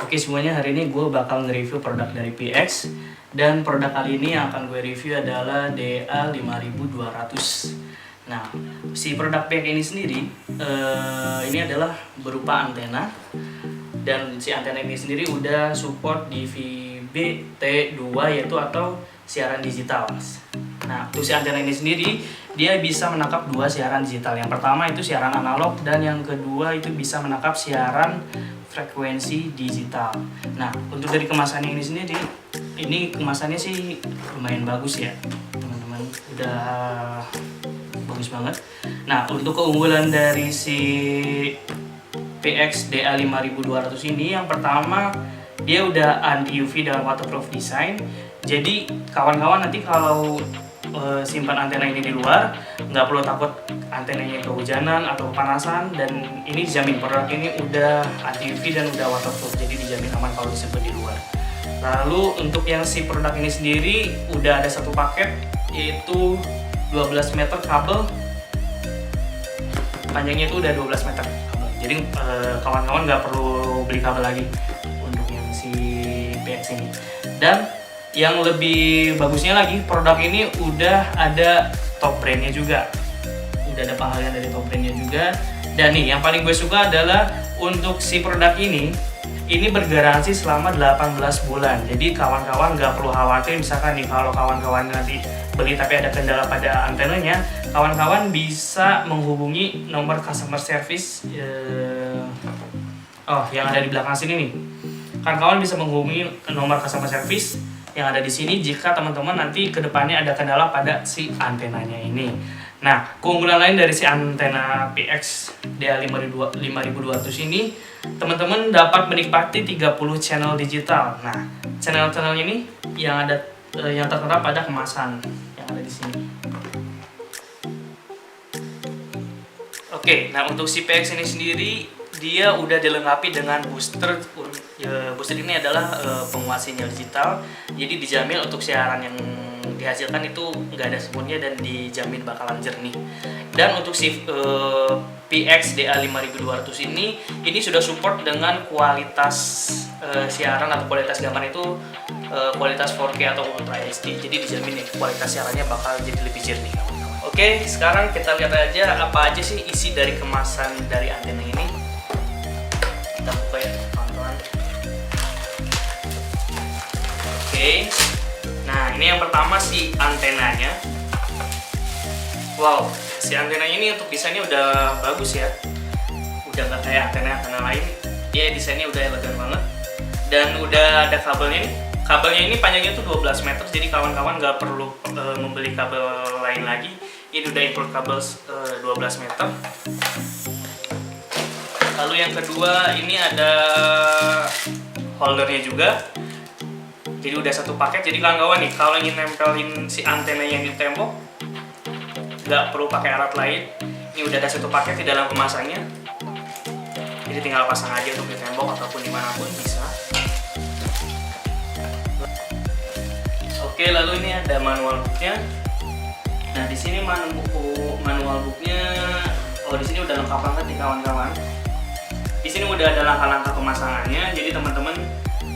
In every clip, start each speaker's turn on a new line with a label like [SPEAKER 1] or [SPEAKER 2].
[SPEAKER 1] Oke semuanya, hari ini gue bakal nge-review produk dari PX. Dan produk kali ini yang akan gue review adalah DA5200. Nah, si produk PX ini sendiri ini adalah berupa antena. Dan si antena ini sendiri udah support DVB-T2 yaitu atau siaran digital. Nah, untuk si antena ini sendiri dia bisa menangkap dua siaran digital. Yang pertama itu siaran analog dan yang kedua itu bisa menangkap siaran frekuensi digital. Nah, untuk dari kemasannya ini sendiri, ini kemasannya sih lumayan bagus ya, teman-teman. Udah bagus banget. Nah, untuk keunggulan dari si PX DA5200 ini, yang pertama dia udah anti UV dan waterproof design. Jadi kawan-kawan nanti kalau simpan antena ini di luar, nggak perlu takut antenanya kehujanan atau kepanasan, dan ini dijamin produk ini udah anti UV dan udah waterproof, jadi dijamin aman kalau disimpan di luar. Lalu untuk yang si produk ini sendiri udah ada satu paket, yaitu 12 meter kabel, panjangnya itu udah 12 meter kabel. Jadi kawan-kawan nggak perlu beli kabel lagi untuk yang si PX ini. Dan yang lebih bagusnya lagi, produk ini udah ada top brandnya juga, udah ada penghargaan dari top brandnya juga. Dan nih yang paling gue suka adalah untuk si produk ini bergaransi selama 18 bulan. Jadi kawan-kawan nggak perlu khawatir, misalkan nih kalau kawan-kawan nanti beli tapi ada kendala pada antenanya, kawan-kawan bisa menghubungi nomor customer service yang ada di belakang sini nih. Kawan-kawan bisa menghubungi nomor customer service yang ada di sini jika teman-teman nanti kedepannya ada kendala pada si antenanya ini. Nah, keunggulan lain dari si antena PX DA5200 ini, teman-teman dapat menikmati 30 channel digital. Nah, channel-channel ini yang ada yang tertera pada kemasan yang ada di sini. Oke, nah untuk si PX ini sendiri dia udah dilengkapi dengan booster. Booster ini adalah penguat sinyal digital, jadi dijamin untuk siaran yang dihasilkan itu nggak ada semutnya dan dijamin bakalan jernih. Dan untuk si PX DA5200 ini sudah support dengan kualitas siaran atau kualitas gambar itu kualitas 4K atau Ultra HD, jadi dijamin ya kualitas siarannya bakal jadi lebih jernih. Oke, sekarang kita lihat aja apa aja sih isi dari kemasan dari antena ini. Kita buka ya teman-teman. Oke, nah ini yang pertama si antenanya. Wow, si antenanya ini untuk desainnya udah bagus ya, udah nggak kayak antena-antena lain. Dia desainnya udah elegan banget dan udah ada kabelnya nih. Kabelnya ini panjangnya tuh 12 meter, jadi kawan-kawan nggak perlu membeli kabel lain lagi. Ini udah include kabel 12 meter. Lalu yang kedua ini ada holdernya juga. Jadi udah satu paket. Jadi kawan-kawan nih kalau ingin nempelin si antena yang di tembok, nggak perlu pakai alat lain. Ini udah ada satu paket di dalam kemasannya. Jadi tinggal pasang aja untuk di tembok ataupun dimanapun bisa. Oke, lalu ini ada manual booknya. Nah di sini manual booknya, di sini udah lengkap banget nih kawan-kawan. Di sini udah ada langkah-langkah pemasangannya. Jadi teman-teman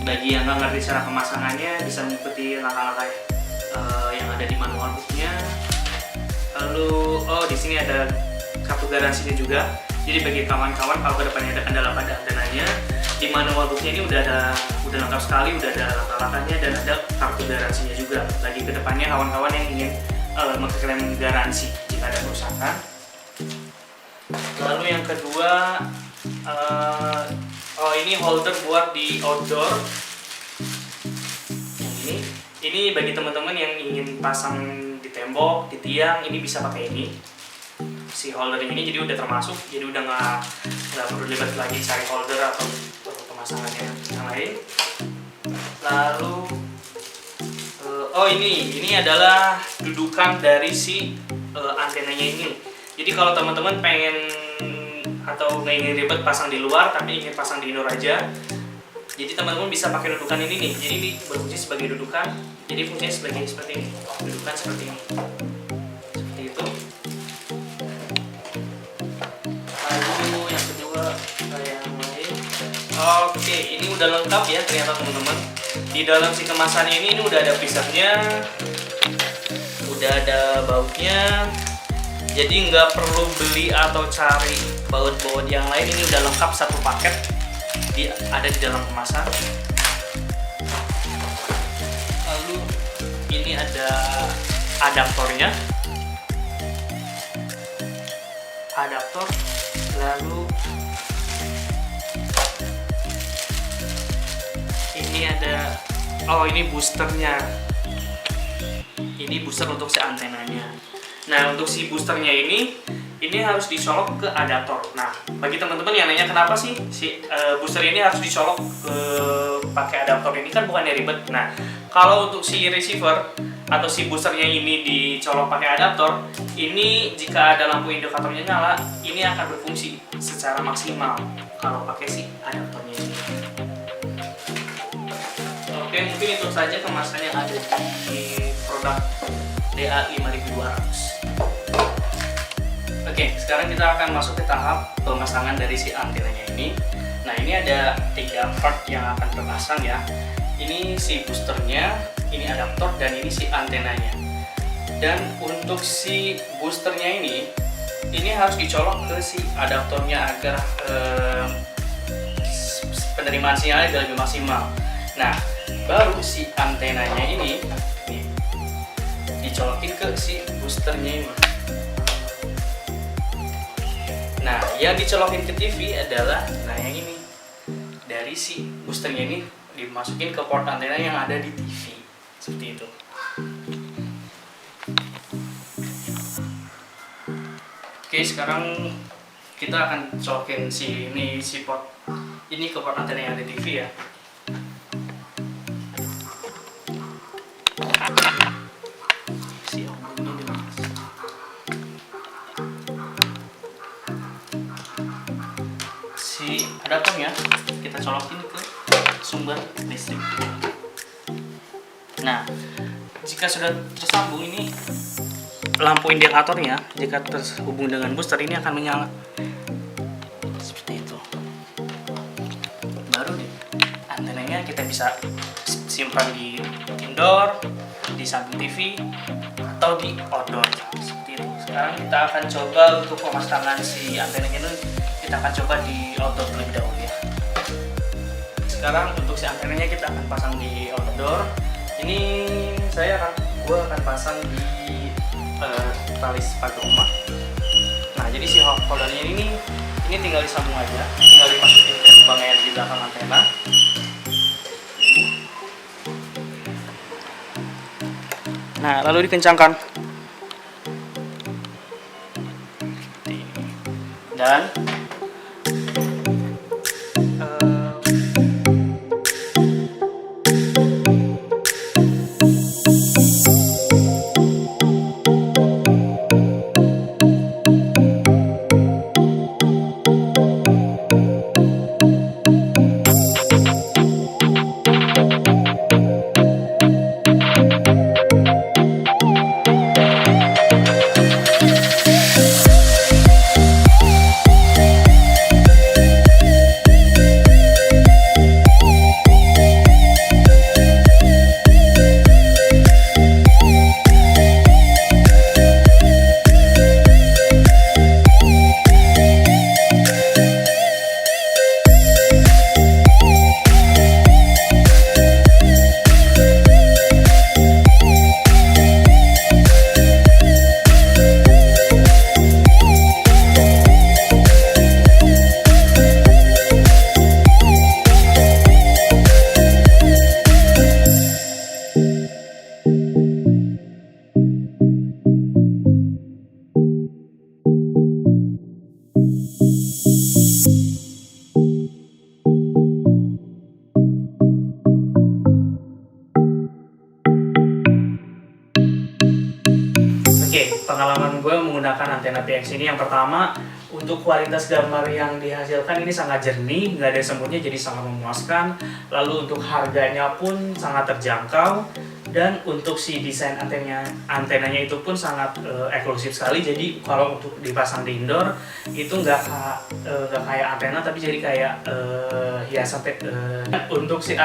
[SPEAKER 1] bagi yang nggak ngerti cara pemasangannya bisa mengikuti langkah-langkah yang ada di manual booknya. Lalu di sini ada kartu garansinya juga. Jadi bagi kawan-kawan kalau kedepannya ada kendala pada antenanya, di manual booknya ini udah lengkap sekali, udah ada langkah-langkahnya dan ada kartu garansinya juga. Bagi kedepannya kawan-kawan yang ingin mengklaim garansi jika ada kerusakan. Lalu yang kedua, ini holder buat di outdoor. Ini bagi teman-teman yang ingin pasang di tembok, di tiang, ini bisa pakai ini. Si holder ini jadi udah termasuk, jadi udah nggak perlu ribet lagi cari holder atau pemasangannya yang lain. Lalu ini adalah dudukan dari si antenanya ini. Jadi kalau teman-teman pengen atau nggak ingin ribet pasang di luar tapi ingin pasang di indoor aja, jadi teman-teman bisa pakai dudukan ini nih. Jadi ini berfungsi sebagai dudukan. Jadi fungsinya seperti ini. Dudukan seperti ini. Seperti itu. Lalu yang kedua yang lain. Oke, Oke, ini udah lengkap ya ternyata teman-teman. Di dalam si kemasan ini udah ada pisahnya, udah ada bautnya. Jadi nggak perlu beli atau cari baut-baut yang lain. Ini udah lengkap satu paket, ada di dalam kemasan. Lalu ini ada adaptornya, lalu ini ada, ini boosternya. Ini booster untuk si antenanya. Nah, untuk si boosternya ini harus dicolok ke adaptor. Nah, bagi teman-teman yang nanya kenapa sih si booster ini harus dicolok pakai adaptor, ini kan bukannya ribet. Nah, kalau untuk si receiver atau si boosternya ini dicolok pakai adaptor, ini jika ada lampu indikatornya nyala, ini akan berfungsi secara maksimal kalau pakai si adaptornya ini. Oke, mungkin itu saja kemasan yang ada di produk DA5200. Oke, sekarang kita akan masuk ke tahap pemasangan dari si antenanya ini. Nah, ini ada 3 part yang akan terpasang ya. Ini si boosternya, ini adaptor, dan ini si antenanya. Dan untuk si boosternya ini harus dicolok ke si adaptornya agar penerimaan sinyalnya lebih maksimal. Nah, baru si antenanya ini dicolokin ke si boosternya ini. Nah, yang dicolokin ke TV adalah yang ini. Dari si boosternya ini dimasukin ke port antena yang ada di TV. Seperti itu. Oke, sekarang kita akan colokin si port ini ke port antena yang ada di TV ya. Adaptornya kita colokin ke sumber listrik. Nah, jika sudah tersambung, ini lampu indikatornya jika terhubung dengan booster ini akan menyala seperti itu. Baru nih antenanya kita bisa simpan di indoor, di samping TV, atau di outdoor seperti itu. Sekarang kita akan coba untuk pemasangan si antenanya ini. Kita akan coba di outdoor terlebih dahulu ya. Sekarang untuk si antenanya kita akan pasang di outdoor. Ini gue akan pasang di tali pagar rumah. Nah, jadi si holdernya ini tinggal disambung aja, tinggal dimasukin ke lubang yang di belakang antena. Nah, lalu dikencangkan. Dan pengalaman gue menggunakan antena PX ini, yang pertama untuk kualitas gambar yang dihasilkan ini sangat jernih, nggak ada semutnya, jadi sangat memuaskan. Lalu untuk harganya pun sangat terjangkau, dan untuk si desain antenanya itu pun sangat eksklusif sekali. Jadi kalau untuk dipasang di indoor itu nggak kayak antena, tapi jadi kayak hiasan. Untuk si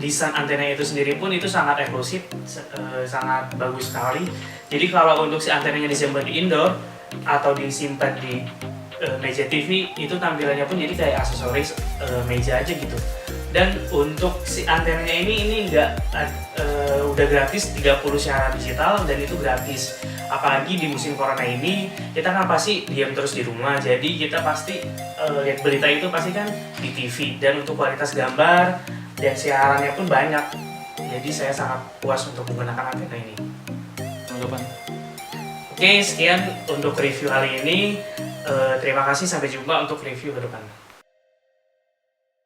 [SPEAKER 1] desain antena itu sendiri pun itu sangat eksklusif, sangat bagus sekali. Jadi kalau untuk si antenanya disimpan di indoor atau disimpan di meja TV, itu tampilannya pun jadi kayak aksesoris meja aja gitu. Dan untuk si antenanya ini enggak udah gratis 30 siaran digital, dan itu gratis. Apalagi di musim corona ini kita kan pasti diam terus di rumah, jadi kita pasti lihat berita itu pasti kan di TV. Dan untuk kualitas gambar dan siarannya pun banyak, jadi saya sangat puas untuk menggunakan antena ini.
[SPEAKER 2] Tanggapan.
[SPEAKER 1] Oke, sekian untuk review kali ini. Terima kasih, sampai jumpa untuk review ke depan.